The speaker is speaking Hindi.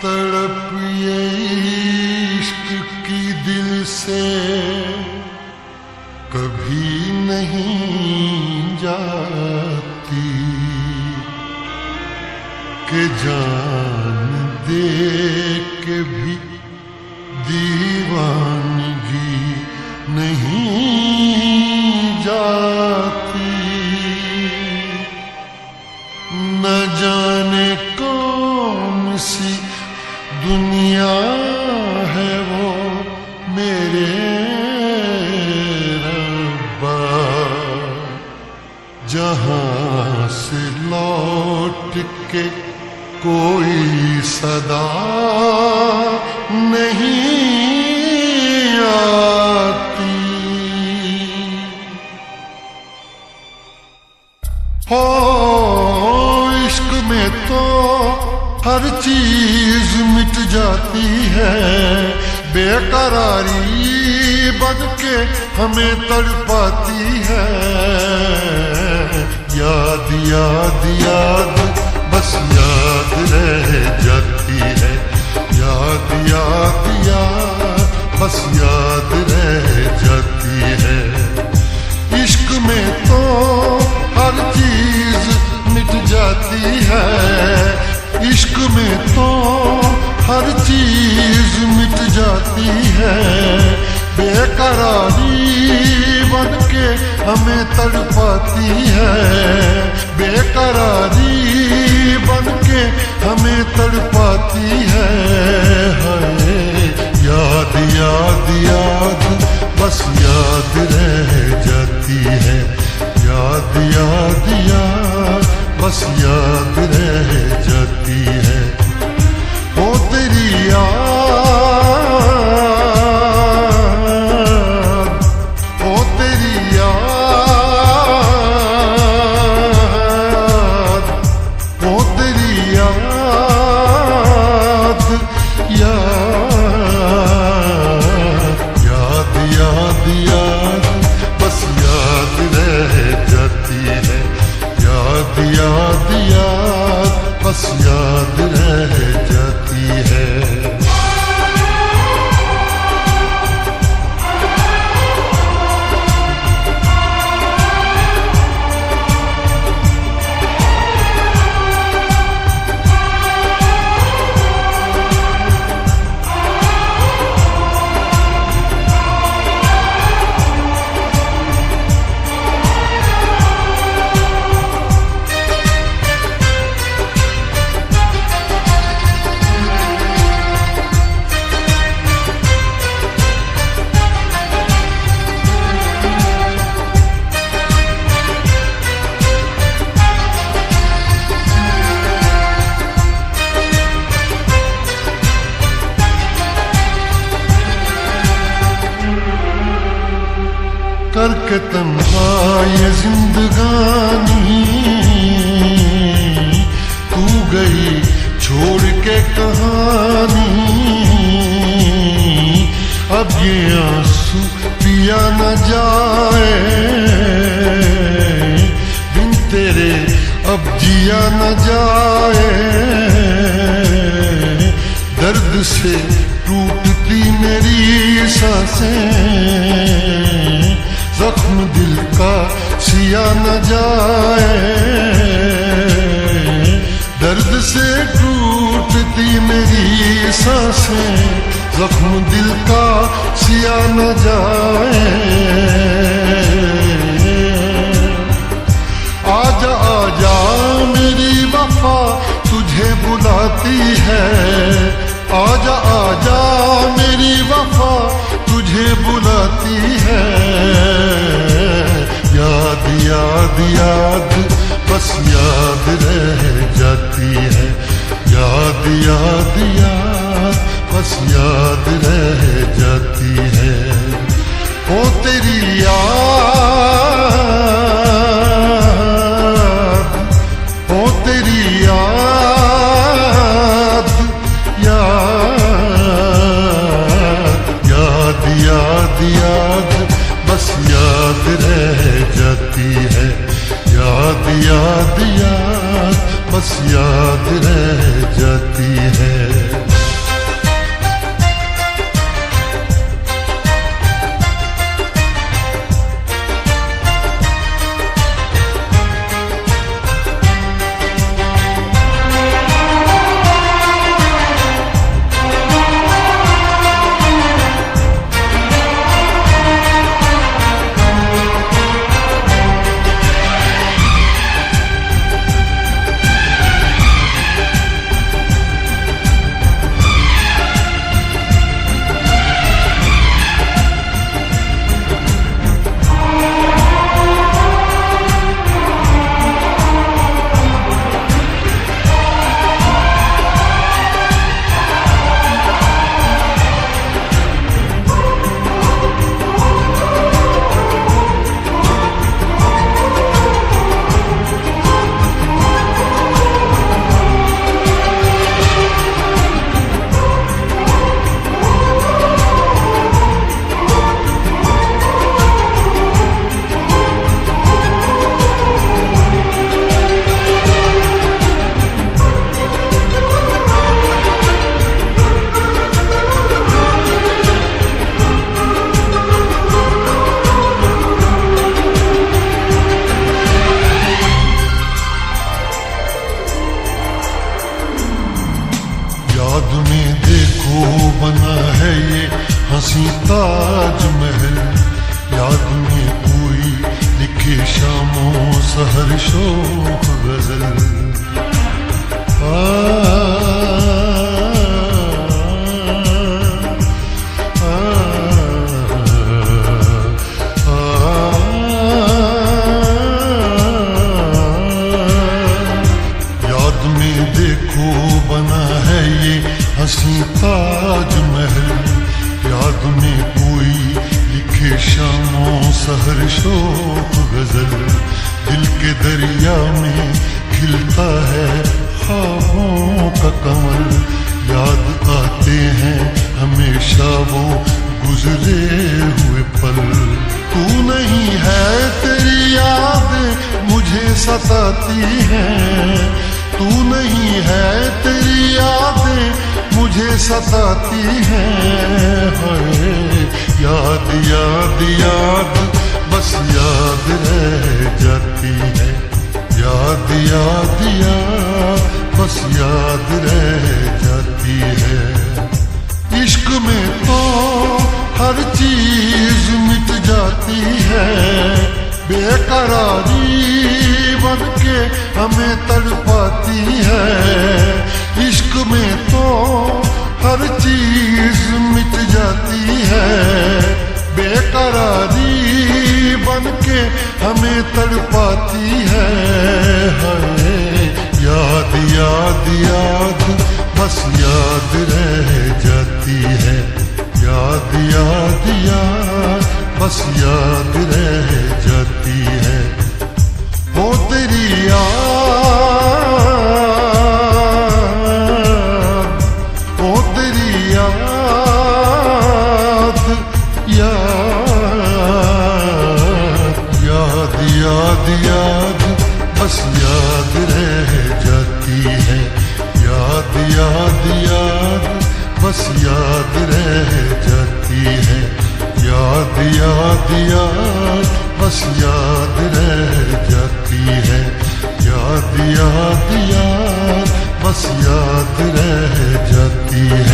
तड़प ये इश्क की दिल से कभी नहीं जाती कि जान दे के भी दीवानगी नहीं जाती। न जाने कौन सी दुनिया है वो मेरे रब्बा, जहां से लौट के कोई सदा नहीं आती। हो इश्क में तो हर चीज मिट जाती है, बेकरारी बन के हमें तड़पाती है। याद याद याद बस याद रह जाती है, याद याद याद बस याद रह जाती है। इश्क में तो हर चीज मिट जाती है, इश्क में तो हर चीज मिट जाती है। बेकरारी बन के हमें तड़पाती है, बेकरारी बन के हमें तड़पाती है। याद याद याद बस याद रह जाती है, याद याद याद बस याद रह जाती है। ओ तेरी याद, ओ तेरी याद, ओ तेरी याद, याद याद याद बस याद रह जाती है, याद याद याद बस याद रह जाती है। करके तन्हा ये जिंदगानी तू गई छोड़ के कहानी। अब ये आंसू पिया न जाए, बिन तेरे अब जिया न जाए। दर्द से टूटती मेरी सांसें, जख्म दिल का सिया न जाए। दर्द से टूटती मेरी सांसें, जख्म दिल का सिया न जाए। आजा आजा मेरी वफा तुझे बुलाती है, आजा आजा मेरी वफा तुझे बुलाती है। याद याद याद बस याद रह जाती है, याद याद याद बस याद रह जाती है। ओ तेरी याद, ओ तेरी याद, याद याद याद बस याद रह जाती है, याद याद याद बस याद रह जाती है। याद में देखो बना है ये हंसी ताजमहल, याद में कोई लिखे शामों सहर शोक गजल। याद में देखो बना है ये हंसी ताजमहल, याद में कोई लिखे शामों सहर शोक गजल। दिल के दरिया में खिलता है ख्वाबों का कमल, याद आते हैं हमेशा वो गुजरे हुए पल। तू नहीं है तेरी यादें मुझे सताती हैं, तू नहीं है तेरी यादें मुझे सताती हैं। हाय याद याद याद बस याद रह जाती है, याद याद याद बस याद रह जाती है। इश्क में तो हर चीज मिट जाती है, बेकरारी बन के हमें तड़पाती है। इश्क में तो हर चीज मिट जाती है, बेकरारी बन के हमें तड़पाती है। हाय याद याद याद बस याद रह जाती है, याद याद याद बस याद रह जाती है। वो तेरी याद, वो तेरी याद, याद याद याद बस याद रह जाती है, याद याद याद बस याद रह जाती है। याद याद याद बस याद रह जाती है, याद याद याद बस याद रह जाती है।